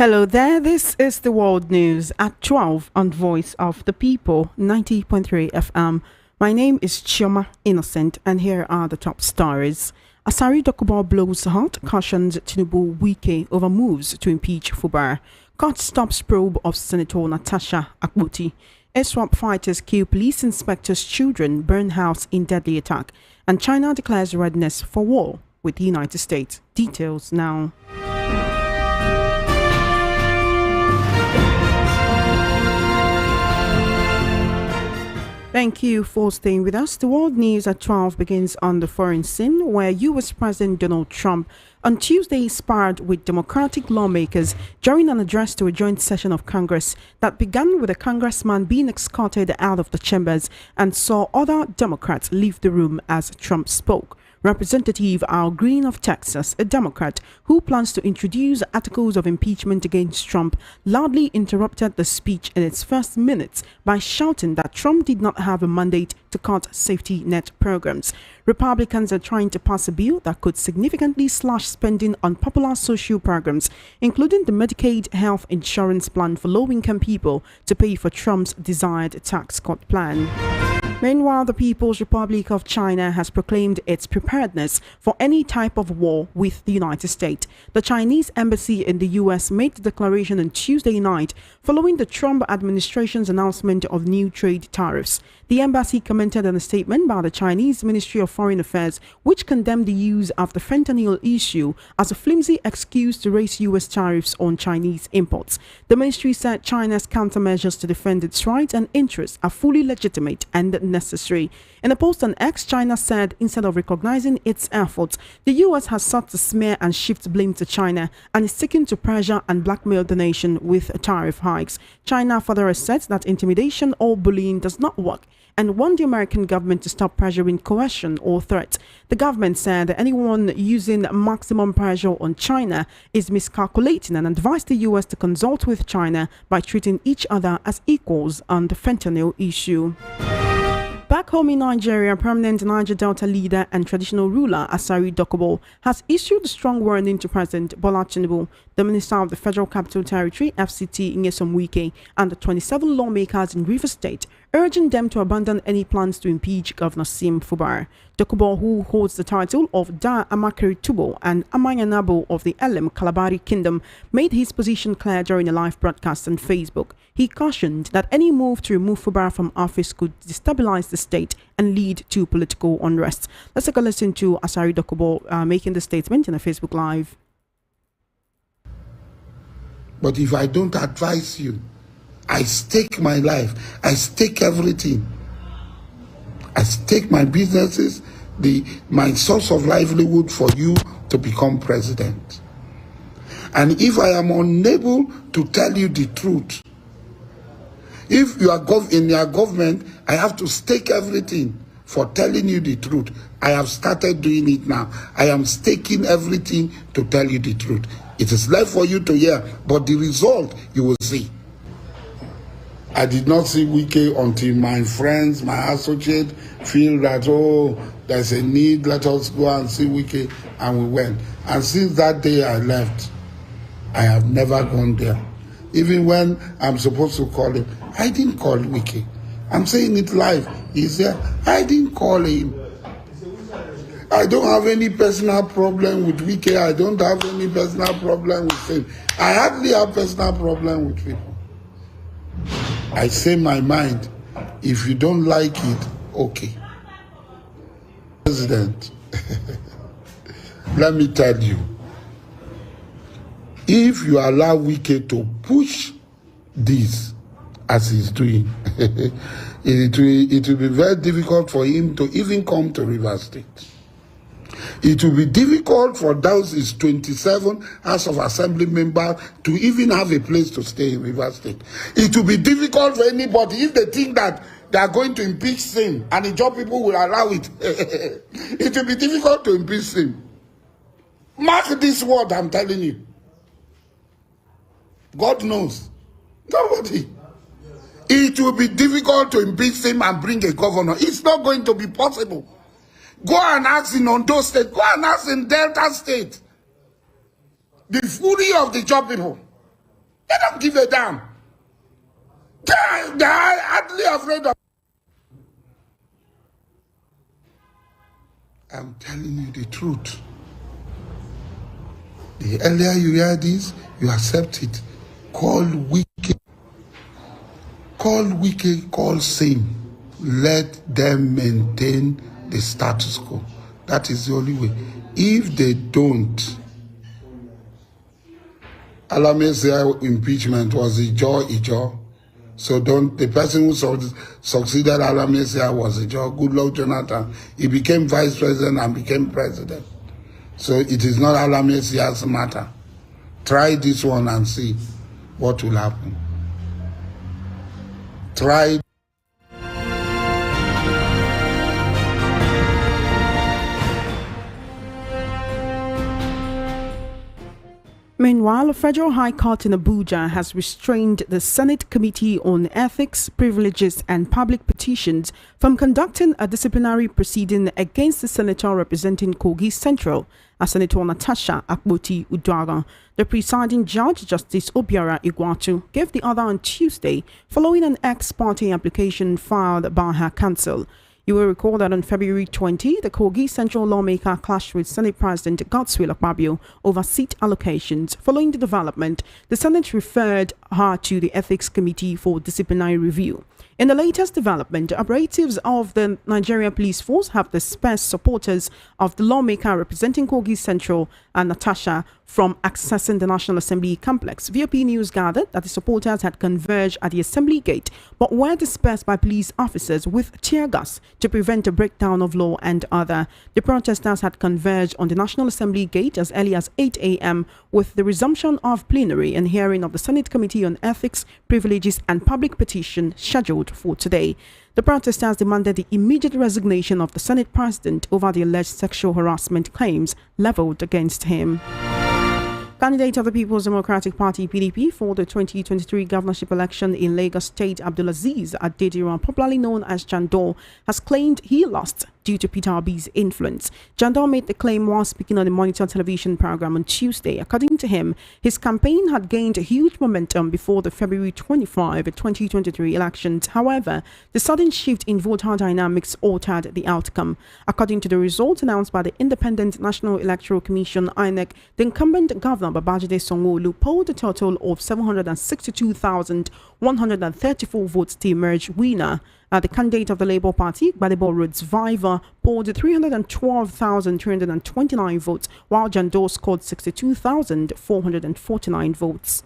Hello there, this is the World News at 12 on Voice of the People, 90.3 FM. My name is Chioma Innocent, and here are the top stories. Asari Dokubo blows hot, cautions Tinubu Wike over moves to impeach Fubara. Court stops probe of Senator Natasha Akbuti. SWAP fighters kill police inspectors' children, burn house in deadly attack. And China declares readiness for war with the United States. Details now. Thank you for staying with us. The World News at 12 begins on the foreign scene, where U.S. President Donald Trump on Tuesday sparred with Democratic lawmakers during an address to a joint session of Congress that began with a congressman being escorted out of the chambers and saw other Democrats leave the room as Trump spoke. Representative Al Green of Texas, a Democrat who plans to introduce articles of impeachment against Trump, loudly interrupted the speech in its first minutes by shouting that Trump did not have a mandate to cut safety net programs. Republicans are trying to pass a bill that could significantly slash spending on popular social programs, including the Medicaid health insurance plan for low-income people to pay for Trump's desired tax cut plan. Meanwhile, the People's Republic of China has proclaimed its preparedness for any type of war with the United States. The Chinese embassy in the U.S. made the declaration on Tuesday night following the Trump administration's announcement of new trade tariffs. The embassy commented on a statement by the Chinese Ministry of Foreign Affairs, which condemned the use of the fentanyl issue as a flimsy excuse to raise U.S. tariffs on Chinese imports. The ministry said China's countermeasures to defend its rights and interests are fully legitimate and necessary. In a post on X, China said instead of recognizing its efforts, the U.S. has sought to smear and shift blame to China and is seeking to pressure and blackmail the nation with tariff hikes. China further asserts that intimidation or bullying does not work and warned the American government to stop pressuring coercion or threats. The government said that anyone using maximum pressure on China is miscalculating and advised the U.S. to consult with China by treating each other as equals on the fentanyl issue. Back home in Nigeria, prominent Niger Delta leader and traditional ruler Asari Dokubo has issued a strong warning to President Bola Tinubu, the Minister of the Federal Capital Territory (FCT) Wike, and the 27 lawmakers in Rivers State, urging them to abandon any plans to impeach Governor Sim Fubara. Dokubo, who holds the title of Da Amakiri Tubo and Amanyanabo of the Elem Kalabari Kingdom, made his position clear during a live broadcast on Facebook. He cautioned that any move to remove Fubara from office could destabilize the state and lead to political unrest. Let's take a listen to Asari Dokubo making the statement in a Facebook Live. But if I don't advise you, I stake my life, I stake everything. I stake my businesses, my source of livelihood for you to become president. And if I am unable to tell you the truth, if you are in your government, I have to stake everything for telling you the truth. I have started doing it now. I am staking everything to tell you the truth. It is left for you to hear, but the result you will see. I did not see Wike until my friends, my associates feel that, oh, there's a need, let us go and see Wike, and we went. And since that day I left, I have never gone there. Even when I'm supposed to call him, I didn't call Wike. I'm saying it live. He's there. I didn't call him. I don't have any personal problem with Wike. I don't have any personal problem with him. I hardly have personal problem with people. I say my mind. If you don't like it, okay. President, let me tell you, if you allow Wike to push this as he's doing, it will be very difficult for him to even come to Rivers State. It will be difficult for those his 27 House of Assembly members to even have a place to stay in Rivers State. It will be difficult for anybody if they think that they are going to impeach him and the job people will allow it. It will be difficult to impeach him. Mark this word I'm telling you. God knows. Nobody. It will be difficult to impeach him and bring a governor. It's not going to be possible. Go and ask in Ondo State. Go and ask in Delta State. The fury of the job people. They don't give a damn. They are hardly afraid of. I'm telling you the truth. The earlier you hear this, you accept it. Call Wike. Call Wike, call same. Let them maintain the status quo. That is the only way. If they don't, Alamese impeachment was Ijo. So the person who succeeded Alamese was Ijo. Good luck, Jonathan. He became vice president and became president. So it is not Alamese's matter. Try this one and see what will happen. Try. Meanwhile, a federal high court in Abuja has restrained the Senate Committee on Ethics, Privileges and Public Petitions from conducting a disciplinary proceeding against the senator representing Kogi Central, Senator Natasha Akpoti-Uduaghan. The presiding judge, Justice Obiora Igwatu, gave the order on Tuesday following an ex-parte application filed by her counsel. You will recall that on February 20, the Kogi Central lawmaker clashed with Senate President Godswill Akpabio over seat allocations. Following the development, the Senate referred her to the Ethics Committee for disciplinary review. In the latest development, operatives of the Nigeria Police Force have dispersed supporters of the lawmaker representing Kogi Central and Natasha from accessing the National Assembly complex. VOP News gathered that the supporters had converged at the Assembly gate but were dispersed by police officers with tear gas to prevent a breakdown of law and order. The protesters had converged on the National Assembly gate as early as 8 a.m. with the resumption of plenary and hearing of the Senate Committee on Ethics, Privileges and Public Petition scheduled for today. The protesters demanded the immediate resignation of the Senate President over the alleged sexual harassment claims leveled against him. Candidate of the People's Democratic Party (PDP) for the 2023 governorship election in Lagos State, Abdulaziz Adediran, popularly known as Jandor, has claimed he lost due to Peter Obi's influence. Jandor made the claim while speaking on the Monitor television program on Tuesday. According to him, his campaign had gained huge momentum before the February 25, 2023 elections. However, the sudden shift in voter dynamics altered the outcome. According to the results announced by the Independent National Electoral Commission (INEC), the incumbent governor Babajide Sanwo-Olu polled a total of 762,134 votes to emerge winner. The candidate of the Labour Party, Gbadebo Rhodes-Viver, polled 312,329 votes, while Jandor scored 62,449 votes.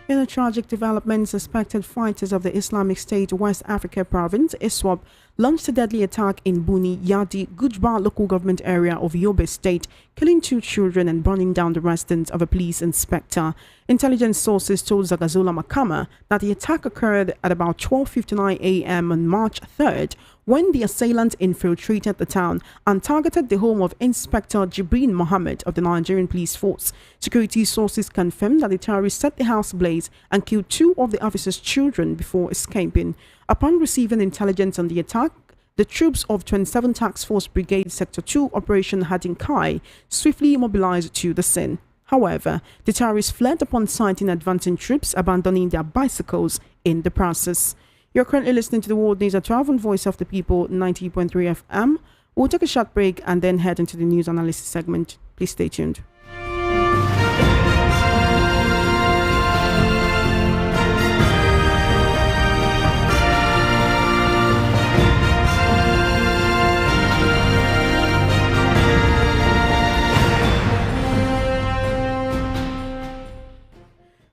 In a tragic development, suspected fighters of the Islamic State West Africa province, ISWAP, launched a deadly attack in Buni Yadi, Gujba local government area of Yobe State, killing 2 children and burning down the residence of a police inspector. Intelligence sources told Zagazola Makama that the attack occurred at about 12:59 a.m. on March 3rd, when the assailant infiltrated the town and targeted the home of Inspector Jibrin Mohammed of the Nigerian Police Force. Security sources confirmed that the terrorists set the house ablaze and killed 2 of the officers' children before escaping. Upon receiving intelligence on the attack, the troops of 27 Task Force Brigade Sector 2 Operation Hadinkai swiftly mobilized to the scene. However, the terrorists fled upon sighting advancing troops, abandoning their bicycles in the process. You're currently listening to the World News at 12 on Voice of the People 90.3 FM. We'll take a short break and then head into the news analysis segment. Please stay tuned.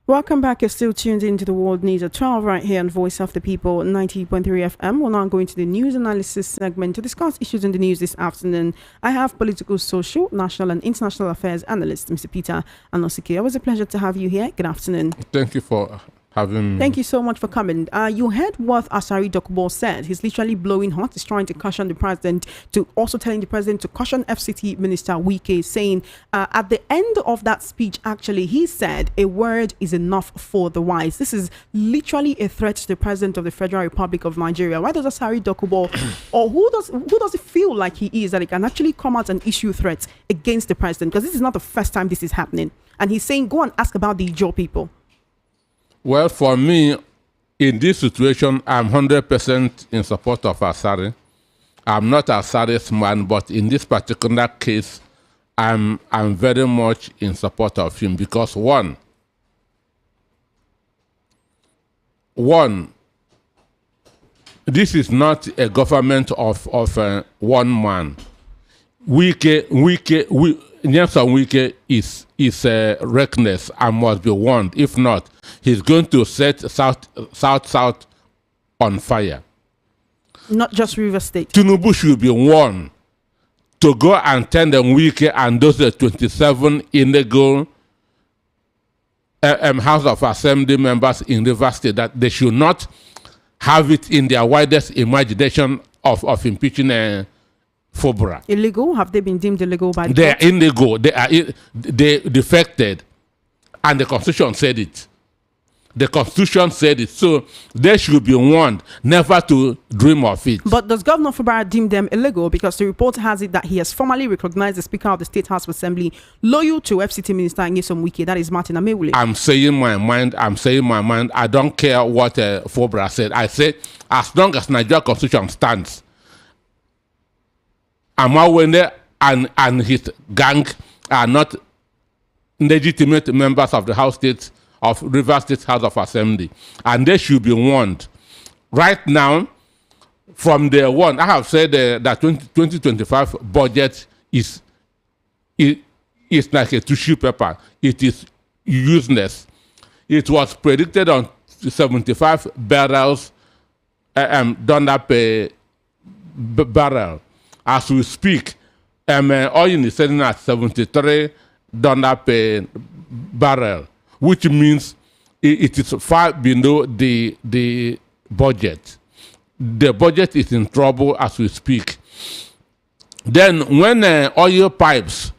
Welcome back. You're still tuned into the World News at 12 right here on Voice of the People 90.3 FM. We're now going to the news analysis segment to discuss issues in the news this afternoon. I have political, social, national and international affairs analyst, Mr. Peter Anosike. It was a pleasure to have you here. Good afternoon. Thank you for having me. Thank you so much for coming. You heard what Asari Dokubo said. He's literally blowing hot. He's trying to caution the president, to also telling the president to caution FCT Minister Wike, saying at the end of that speech, actually, he said a word is enough for the wise. This is literally a threat to the president of the Federal Republic of Nigeria. Why does Asari Dokubo, or who does it feel like he is, that he can actually come out and issue threats against the president? Because this is not the first time this is happening. And he's saying, go and ask about the Ijaw people. Well, for me, in this situation, I'm 100% in support of Asari. I'm not Asari's man, but in this particular case, I'm very much in support of him because one, this is not a government of one man. Nelson Wike is reckless and must be warned. If not, he's going to set South on fire. Not just River State. Tinubu should be warned to go and tell them Wike and those 27 illegal House of Assembly members in River State that they should not have it in their widest imagination of impeaching Fubara. Illegal? Have they been deemed illegal by the They are court? illegal. They defected, and the Constitution said it. The Constitution said it, so they should be warned never to dream of it. But does Governor Fubara deem them illegal? Because the report has it that he has formally recognized the Speaker of the State House of Assembly loyal to FCT Minister Nyesom Wike, that is Martin Amewule. I'm saying my mind. I don't care what Fubara said. I say as long as Nigeria Constitution stands, Amawende and his gang are not legitimate members of the House State of River State House of Assembly, and they should be warned. Right now, from the one, I have said that 2025 budget is like a tissue paper. It is useless. It was predicted on 75 barrels done up a barrel. As we speak, oil is selling at $73 per barrel, which means it is far below the budget. The budget is in trouble as we speak. Then when oil pipes,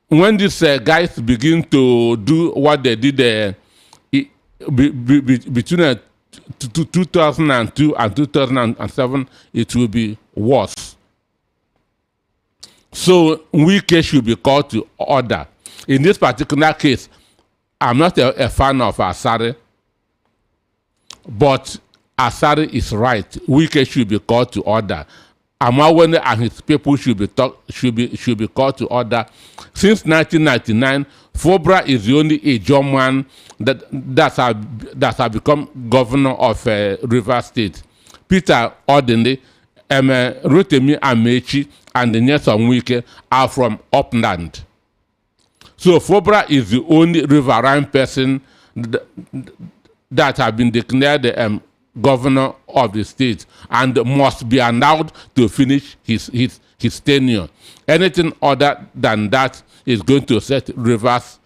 when these guys begin to do what they did between 2002 and 2007, it will be worse. So Wike should be called to order. In this particular case, I'm not a fan of Asari, but Asari is right. Wike should be called to order. Amawende and his people should be called to order. Since 1999, Fubara is the only Ijaw man that has become governor of River State. Peter Odinle, Rotimi Amechi, and Nyesom Wike are from upland. So Fubara is the only riverine person that has been declared the governor of the state and must be allowed to finish his tenure. Anything other than that is going to set Rivers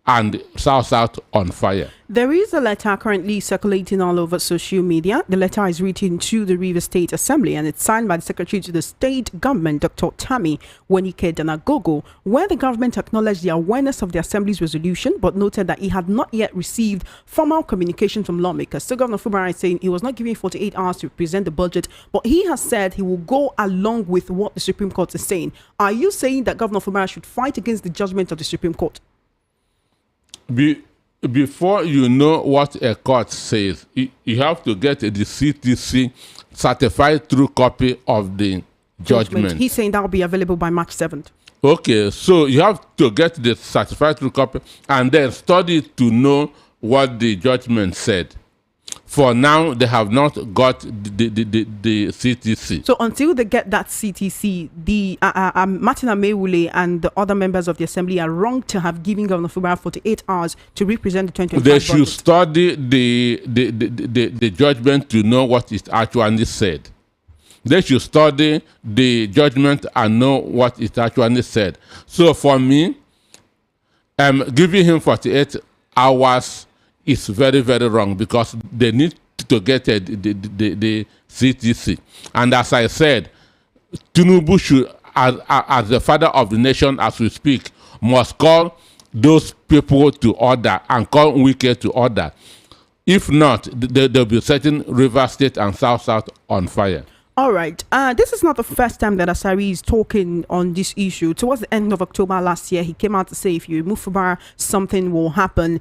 and South on fire. There is a letter currently circulating all over social media. The letter is written to the River State Assembly and it's signed by the Secretary to the State Government, Dr. Tami Wenike Danagogo, where the government acknowledged the awareness of the Assembly's resolution but noted that he had not yet received formal communication from lawmakers. So Governor Fubara is saying he was not given 48 hours to present the budget, but he has said he will go along with what the Supreme Court is saying. Are you saying that Governor Fubara should fight against the judgment of the Supreme Court? Before you know what a court says, you have to get the CTC certified true copy of the judgment. He's saying that will be available by March 7th. Okay, so you have to get the certified true copy and then study to know what the judgment said. For now, they have not got the CTC. So until they get that CTC, the Martin Amewule and the other members of the Assembly are wrong to have given Governor Fubara 48 hours to represent the 2025 They should budget. study the judgment to know what it actually said. They should study the judgment and know what it actually said. So for me, giving him 48 hours is very, very wrong because they need to get the CTC. And as I said, Tinubu should, as the father of the nation as we speak, must call those people to order and call Wike to order. If not, they'll be setting River State and South on fire. All right. This is not the first time that Asari is talking on this issue. Towards the end of October last year, he came out to say if you remove Fubara, something will happen,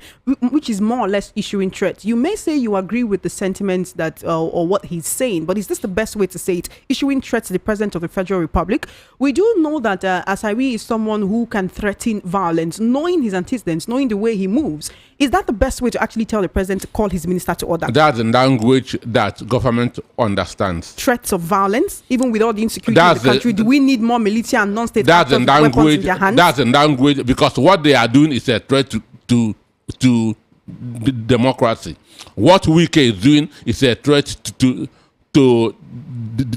which is more or less issuing threats. You may say you agree with the sentiments that or what he's saying, but is this the best way to say it? Issuing threats to the President of the Federal Republic? We do know that Asari is someone who can threaten violence, knowing his antecedents, knowing the way he moves. Is that the best way to actually tell the President to call his minister to order? That's the language that government understands. Threats of violence, even with all the insecurity in the country, do we need more militia and non-state actors with weapons in their hands? That's the language, because what they are doing is a threat to democracy. What Wike is doing is a threat to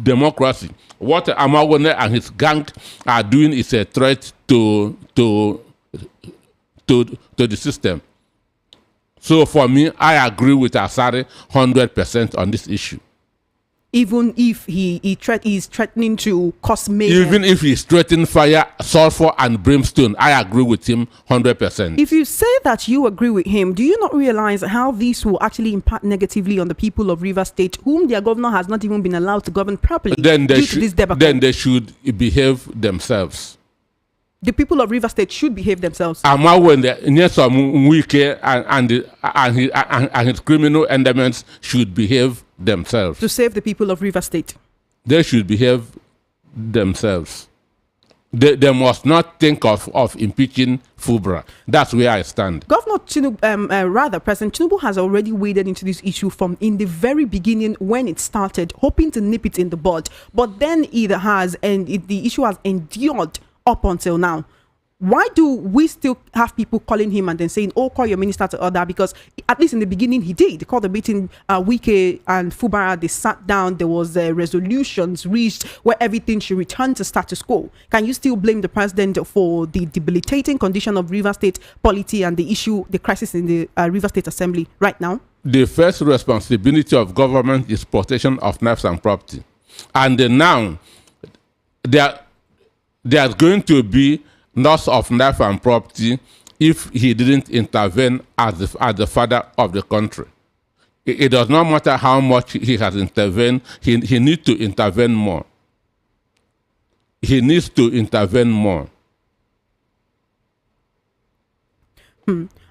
democracy. What Amawone and his gang are doing is a threat to the system. So for me, I agree with Asari 100% on this issue. Even if he's threatening to cause mayhem. Even if he's threatening fire, sulfur, and brimstone, I agree with him 100%. If you say that you agree with him, do you not realize how this will actually impact negatively on the people of Rivers State, whom their governor has not even been allowed to govern properly Then due to this debacle? Then they should behave themselves. The people of Rivers State should behave themselves. When the Wike and his criminal elements should behave themselves. To save the people of Rivers State. They should behave themselves. They must not think of impeaching Fubara. That's where I stand. Governor Tinubu, President Tinubu has already waded into this issue from in the very beginning when it started, hoping to nip it in the bud. But then the issue has endured up until now. Why do we still have people calling him and then saying, oh, call your minister to order? Because at least in the beginning he did. He called the meeting, Wike and Fubara, they sat down, there was resolutions reached where everything should return to status quo. Can you still blame the president for the debilitating condition of River State polity and the crisis in the River State Assembly right now? The first responsibility of government is protection of lives and property. And now, there's going to be loss of life and property if he didn't intervene as the father of the country. It does not matter how much he has intervened, he needs to intervene more. He needs to intervene more.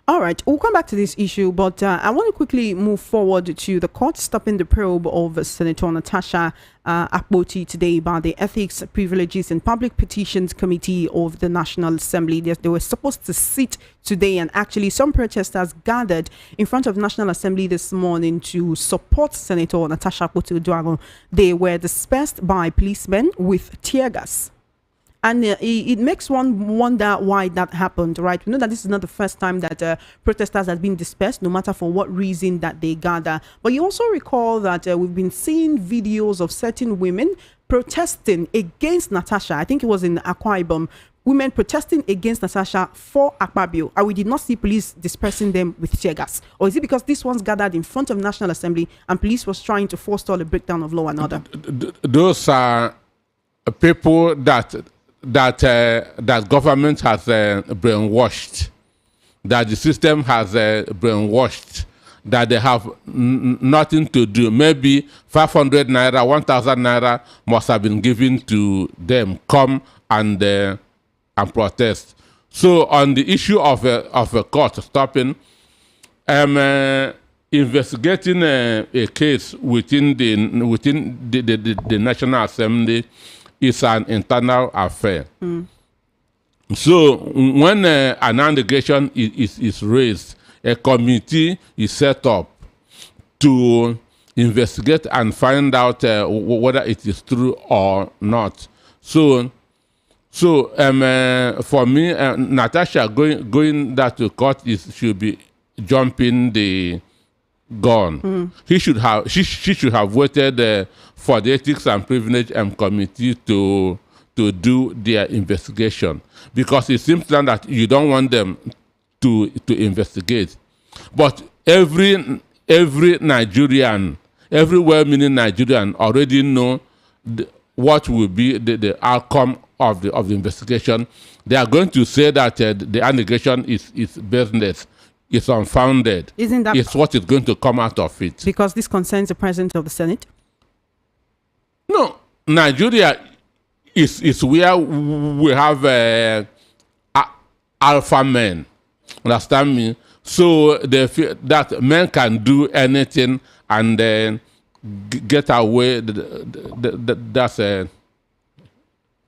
All right, we'll come back to this issue, but I want to quickly move forward to the court stopping the probe of Senator Natasha Akpoti today by the Ethics, Privileges and Public Petitions Committee of the National Assembly. They were supposed to sit today, and actually some protesters gathered in front of the National Assembly this morning to support Senator Natasha Akpoti. They were dispersed by policemen with tear gas. And it makes one wonder why that happened, right? We know that this is not the first time that protesters have been dispersed, no matter for what reason that they gather. But you also recall that we've been seeing videos of certain women protesting against Natasha. I think it was in Akwa Ibom. Women protesting against Natasha for Akpabio, and we did not see police dispersing them with tear gas. Or is it because this one's gathered in front of National Assembly and police was trying to forestall a breakdown of law and order? Those are people that government has brainwashed, that the system has brainwashed, that they have nothing to do. Maybe 500 naira, 1,000 naira must have been given to them. Come and protest. So on the issue of a court stopping, investigating a case within the National Assembly is an internal affair. So when an allegation is raised, a committee is set up to investigate and find out whether it is true or not. So for me, Natasha going that to court should be jumping the gun. She should have waited for the Ethics and Privilege Committee to do their investigation, because it seems that you don't want them to investigate. But every Nigerian, every well-meaning Nigerian already know what will be the outcome of the investigation. They are going to say that the allegation is business. It's unfounded. Isn't that? It's what is going to come out of it. Because this concerns the president of the Senate? No, Nigeria is where we have alpha men. Understand me? So they feel that men can do anything and then get away. That's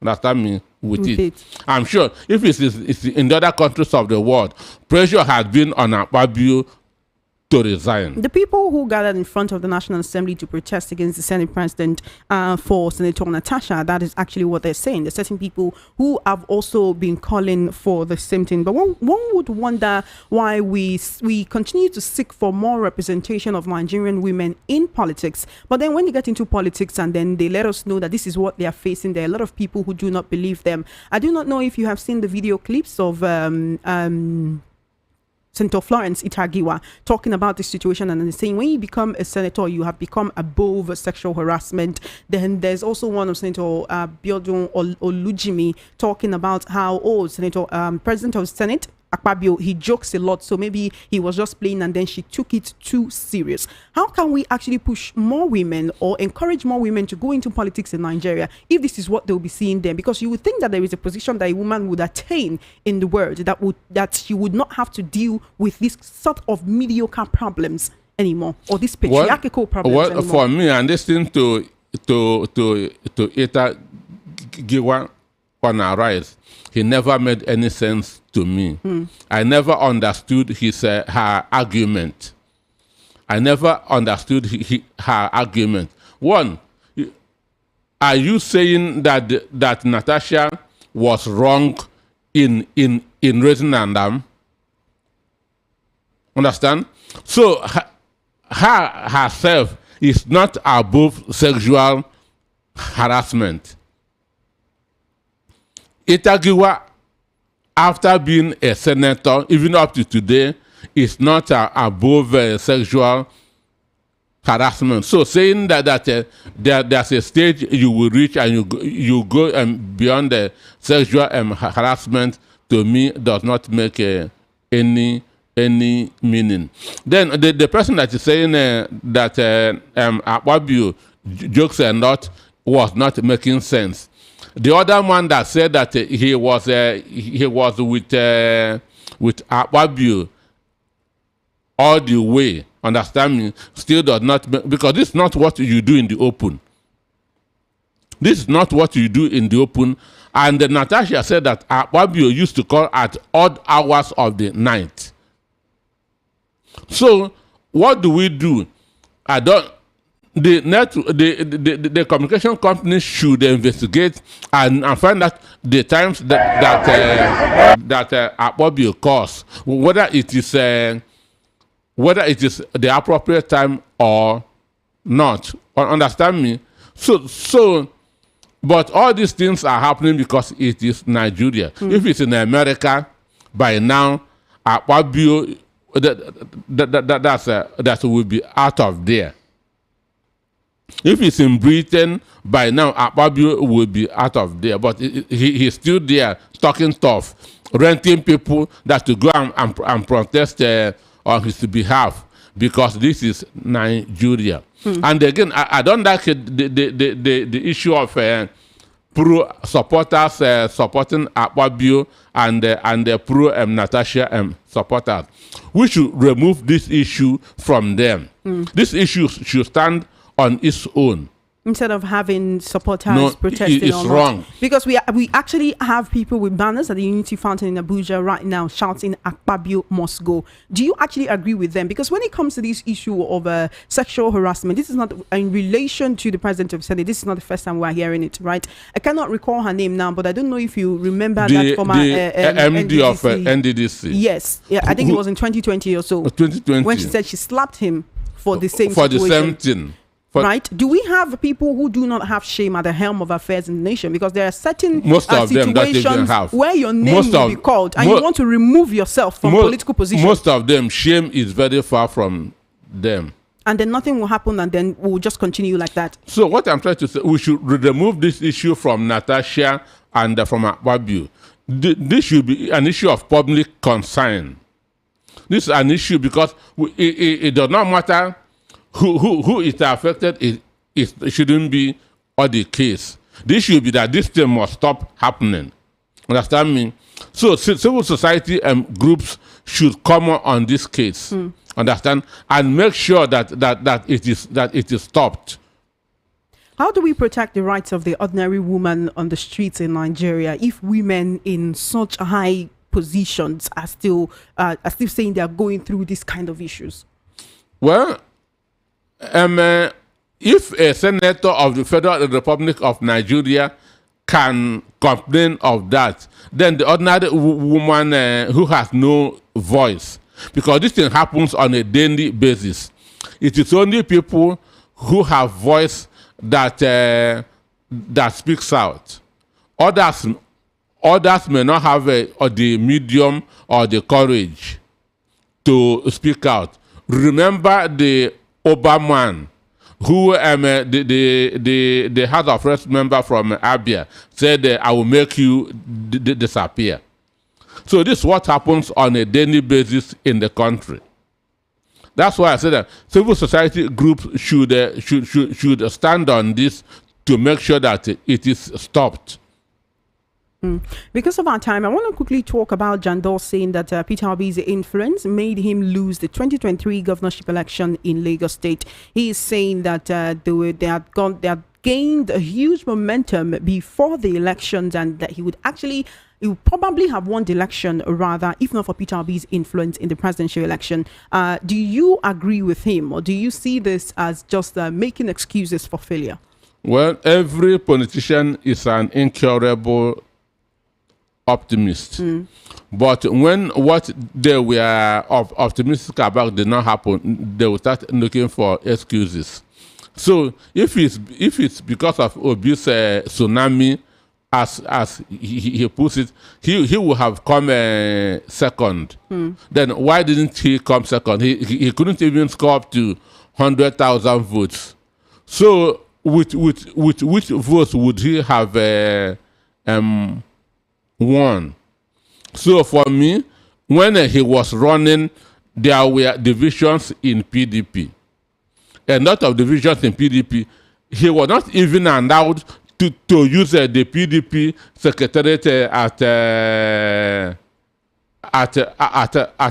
understand me with it. I'm sure if it's in the other countries of the world, pressure has been on Akpabio to resign. The people who gathered in front of the National Assembly to protest against the Senate President for Senator Natasha, that is actually what they're saying. There's certain people who have also been calling for the same thing. But one would wonder why we continue to seek for more representation of Nigerian women in politics. But then when they get into politics and then they let us know that this is what they are facing, there are a lot of people who do not believe them. I do not know if you have seen the video clips of Senator Florence Itagiwa talking about this situation and saying when you become a senator, you have become above sexual harassment. Then there's also one of Senator Biodun Olujimi talking about how, Senator President of Senate Akpabio, he jokes a lot, so maybe he was just playing and then she took it too serious. How can we actually push more women or encourage more women to go into politics in Nigeria if this is what they'll be seeing there? Because you would think that there is a position that a woman would attain in the world that she would not have to deal with this sort of mediocre problems anymore, or this patriarchal problems anymore. For me, and listening to Ita Giwa on our rise, he never made any sense to me. I never understood her argument. I never understood her argument. One, are you saying that Natasha was wrong in raising an arm? Understand? So her herself is not above sexual harassment. Itagiwa, after being a senator, even up to today, is not above sexual harassment. So saying that there's a stage you will reach and you go beyond the sexual harassment, to me does not make any meaning. Then the person that is saying that Akpabio jokes a lot was not making sense. The other one that said that he was with Akpabio all the way, understand me, still does not make, because this is not what you do in the open. This is not what you do in the open. And Natasha said that Akpabio used to call at odd hours of the night. So what do we do? The communication companies should investigate and find out the times that Akpabio calls, whether it is the appropriate time or not. Understand me? So, but all these things are happening because it is Nigeria. If it's in America, by now, Akpabio that will be out of there. If it's in Britain, by now, Akpabio will be out of there. But he's still there, talking tough, renting people that to go and protest on his behalf, because this is Nigeria. And again, I don't like the issue of pro-supporters supporting Akpabio and the pro-Natasha supporters. We should remove this issue from them. This issue should stand on its own, instead of having supporters protesting. It's wrong, because we actually have people with banners at the Unity Fountain in Abuja right now shouting Akpabio must go. Do you actually agree with them? Because when it comes to this issue of sexual harassment, this is not in relation to the President of the Senate. This is not the first time we're hearing it, right? I cannot recall her name now, but I don't know if you remember that former MD of NDDC. Yes, yeah, I think it was in 2020 or so. 2020, when she said she slapped him for the same situation. The same thing. Right? Do we have people who do not have shame at the helm of affairs in the nation? Because there are certain situations where your name will be called and you want to remove yourself from political position. Most of them, shame is very far from them. And then nothing will happen, and then we'll just continue like that. So what I'm trying to say, we should remove this issue from Natasha and from Akpabio. This should be an issue of public concern. This is an issue because it does not matter who is affected. It shouldn't be or the case. The issue be that this thing must stop happening. Understand me? So civil society groups should come on this case. Understand? And make sure that it is stopped. How do we protect the rights of the ordinary woman on the streets in Nigeria if women in such high positions are still saying they are going through this kind of issues? Well, if a senator of the Federal Republic of Nigeria can complain of that, then the ordinary woman who has no voice, because this thing happens on a daily basis, it is only people who have voice that speaks out. Others may not have the medium or the courage to speak out. Remember the Obama who the House of Reps member from Abia said, I will make you disappear. So this is what happens on a daily basis in the country. That's why I said that civil society groups should stand on this to make sure that it is stopped. Because of our time, I want to quickly talk about Jandor saying that Peter Obi's influence made him lose the 2023 governorship election in Lagos State. He is saying that they had gained a huge momentum before the elections, and that he would probably have won the election rather, if not for Peter Obi's influence in the presidential election. Do you agree with him, or do you see this as just making excuses for failure? Well, every politician is an incurable optimist. But when what they were optimistic about did not happen, they will start looking for excuses. So if it's because of Obi's tsunami, as he puts it, he would have come second. Then why didn't he come second? He couldn't even score up to 100,000 votes. So with which votes would he have won? So for me, when he was running, there were divisions in PDP. A lot of divisions in PDP. He was not even allowed to use the PDP secretariat at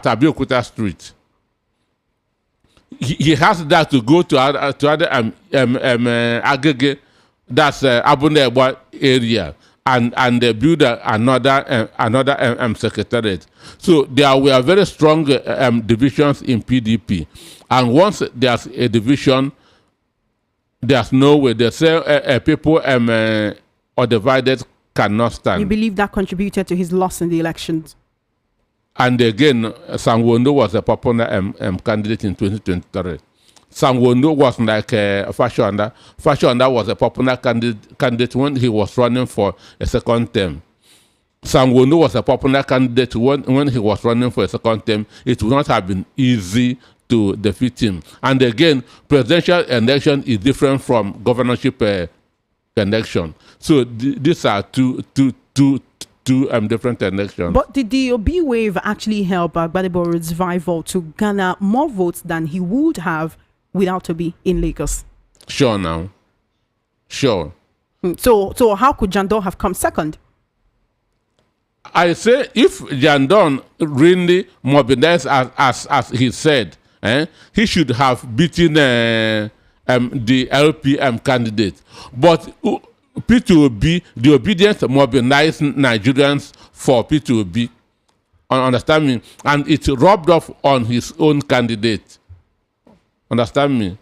Abeokuta Street. He has that to go to other Agege, that's Abunebwa area, and they build another secretariat. So there were very strong divisions in PDP, and once there's a division, there's no way. They say people or divided cannot stand. You believe that contributed to his loss in the elections? And again, Sanwo-Olu was a popular candidate in 2023. Sanwo-Olu was like Fashoanda. Fashoanda was a popular candidate when he was running for a second term. Sanwo-Olu was a popular candidate when he was running for a second term. It would not have been easy to defeat him. And again, presidential election is different from governorship election. So these are two different elections. But did the Obi wave actually help Gbadebo's rival to garner more votes than he would have without Obi in Lagos? Sure now. Sure. So how could Jandor have come second? I say if Jandor really mobilized as he said, he should have beaten the LPM candidate. But P2B, the obedience mobilized Nigerians for P2B. Understand me? And it rubbed off on his own candidate. Understand me?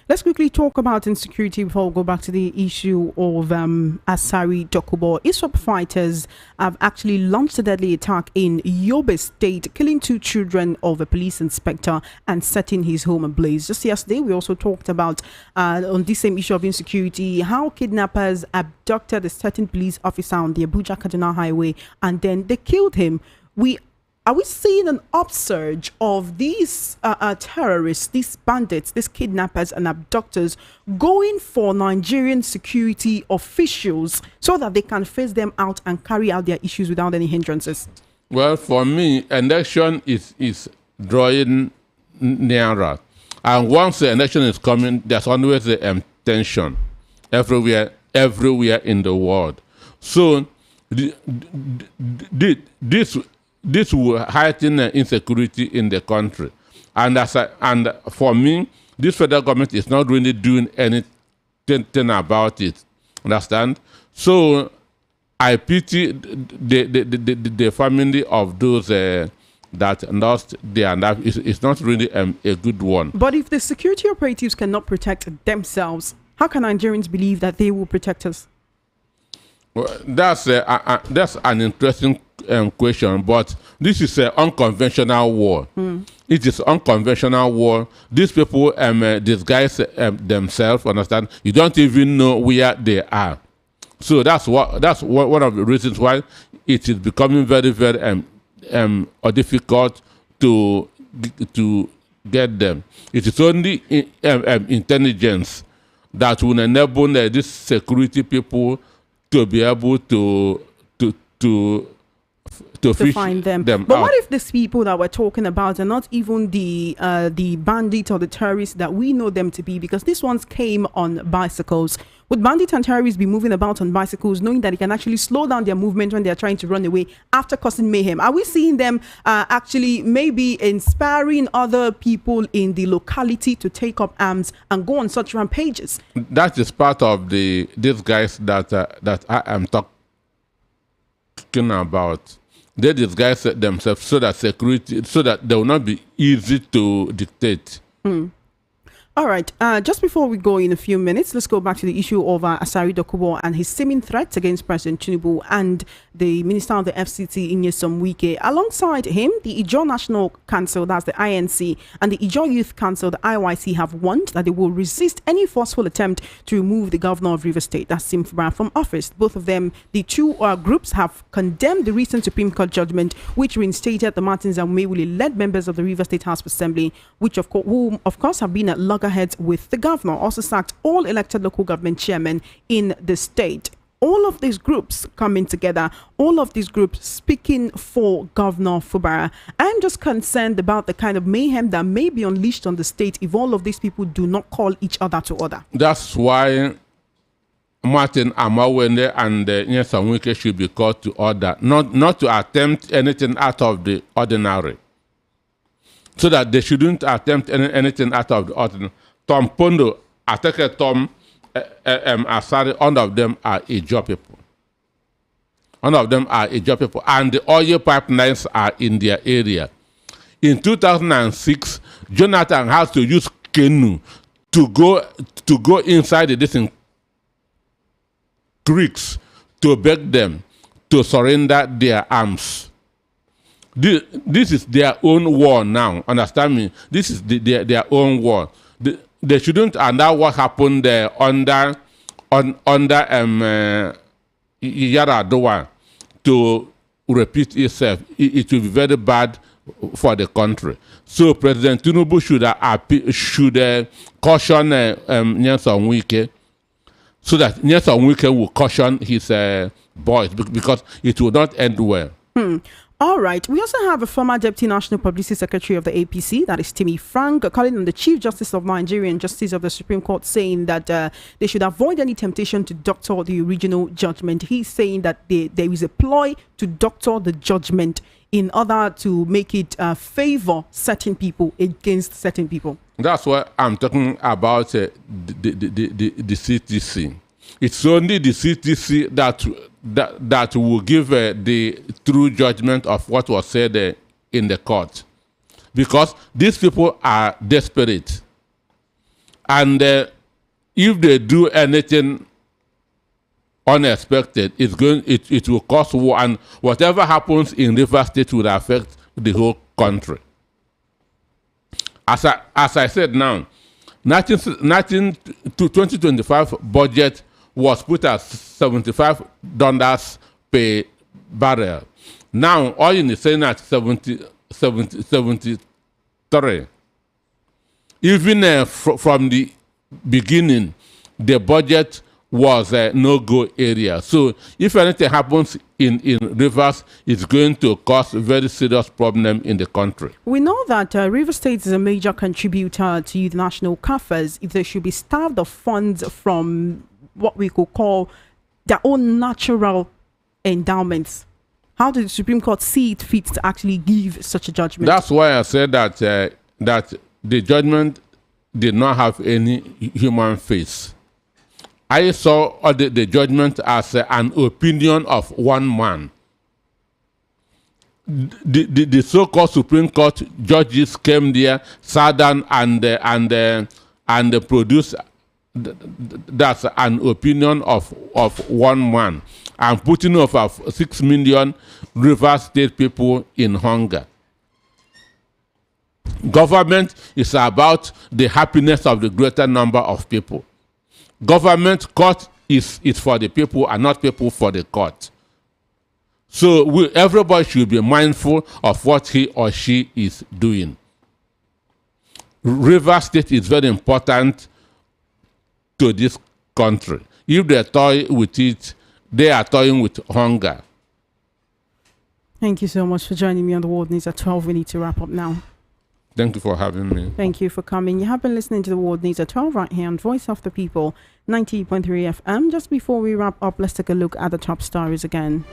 Let's quickly talk about insecurity before we go back to the issue of Asari Dokubo. ISWAP fighters have actually launched a deadly attack in Yobe State, killing 2 children of a police inspector and setting his home ablaze. Just yesterday, we also talked about, on this same issue of insecurity, how kidnappers abducted a certain police officer on the Abuja-Kaduna highway and then they killed him. Are we seeing an upsurge of these terrorists, these bandits, these kidnappers and abductors going for Nigerian security officials so that they can face them out and carry out their issues without any hindrances? Well, for me, election is drawing nearer. And once the election is coming, there's always a tension everywhere everywhere in the world. So this will heighten insecurity in the country. And for me, this federal government is not really doing anything about it. Understand? So I pity the family of those that lost their life. It's not really a good one. But if the security operatives cannot protect themselves, how can Nigerians believe that they will protect us? Well, that's an interesting question, but this is an unconventional war. It is unconventional war. These people disguise themselves. Understand? You don't even know where they are. So that's one of the reasons why it is becoming very, very difficult to get them. It is only intelligence that will enable these security people to be able to find them. But out. What if these people that we're talking about are not even the bandits or the terrorists that we know them to be? Because these ones came on bicycles. Would bandits and terrorists be moving about on bicycles, knowing that they can actually slow down their movement when they are trying to run away after causing mayhem? Are we seeing them actually maybe inspiring other people in the locality to take up arms and go on such rampages? That is part of these guys that I am talking about. They disguise themselves so that they will not be easy to dictate. All right. Just before we go in a few minutes, let's go back to the issue of Asari Dokubo and his seeming threats against President Tinubu and the Minister of the FCT, Wike. Alongside him, the Ijaw National Council, that's the INC, and the Ijaw Youth Council, the IYC, have warned that they will resist any forceful attempt to remove the governor of Rivers State, that's Fubara, from office. Both of them, the two groups, have condemned the recent Supreme Court judgment, which reinstated the Martins and Umewuli-led members of the Rivers State House of Assembly, who of course have been at loggerheads with the governor. Also sacked all elected local government chairmen in the state. All of these groups coming together, all of these groups speaking for Governor Fubara. I'm just concerned about the kind of mayhem that may be unleashed on the state if all of these people do not call each other to order. That's why Martin Amawende and Nyesom Wike should be called to order, not to attempt anything out of the ordinary. So that they shouldn't attempt anything out of the ordinary. Tom Pondo, Ateke Tom, Asari, all of them are Ijaw people. All of them are Ijaw people. And the oil pipelines are in their area. In 2006, Jonathan has to use canoe to go inside the distant creeks to beg them to surrender their arms. This is their own war now. Understand me? This is their own war. They shouldn't allow what happened under Yaradua to repeat itself. It will be very bad for the country. So President Tinubu should caution Nyesom Wike, so that Nyesom Wike will caution his boys, because it will not end well. All right. We also have a former Deputy National Publicity Secretary of the APC, that is Timmy Frank, calling on the Chief Justice of Nigeria and Justice of the Supreme Court, saying that they should avoid any temptation to doctor the original judgment. He's saying that there is a ploy to doctor the judgment in order to make it favor certain people against certain people. That's what I'm talking about, the CTC. It's only the CTC that will give the true judgment of what was said in the court, because these people are desperate, and if they do anything unexpected, it will cause war, and whatever happens in Rivers State will affect the whole country. As I said now, 2025 budget was put at $75 per barrel. Now oil is saying at 73. Even from the beginning, the budget was a no-go area. So if anything happens in Rivers, it's going to cause a very serious problem in the country. We know that Rivers State is a major contributor to the national coffers. If they should be starved of funds from what we could call their own natural endowments. How did the Supreme Court see it fit to actually give such a judgment? That's why I said that that the judgment did not have any human face. I saw the judgment as an opinion of one man. The so-called Supreme Court judges came there, sat down, and produced that's an opinion of one man, and putting over 6 million River State people in hunger. Government is about the happiness of the greater number of people. Government court is for the people and not people for the court. So everybody should be mindful of what he or she is doing. River State is very important to this country. If they toy with it, they are toying with hunger. Thank you so much for joining me on the World News at 12. We need to wrap up now. Thank you for having me. Thank you for coming. You have been listening to the World News at 12 right here on Voice of the People, 90.3 FM. Just before we wrap up, let's take a look at the top stories again.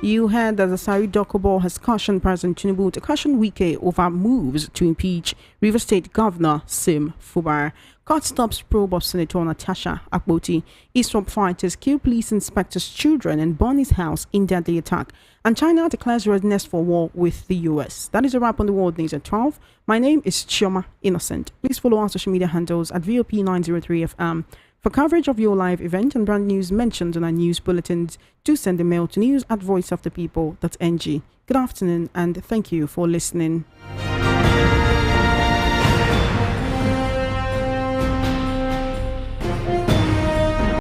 You heard that Asari Dokubo has cautioned President Tinubu to caution Wike over moves to impeach River State Governor Sim Fubara. Court stops probe of Senator Natasha Akpoti. ISWAP fighters kill police inspector's children and burn his house in deadly attack. And China declares readiness for war with the US. That is a wrap on the World News at 12. My name is Chioma Innocent. Please follow our social media handles at VOP903FM. For coverage of your live event and brand news mentioned on our news bulletins, do send a mail to news@voiceofthepeople.ng. Good afternoon and thank you for listening.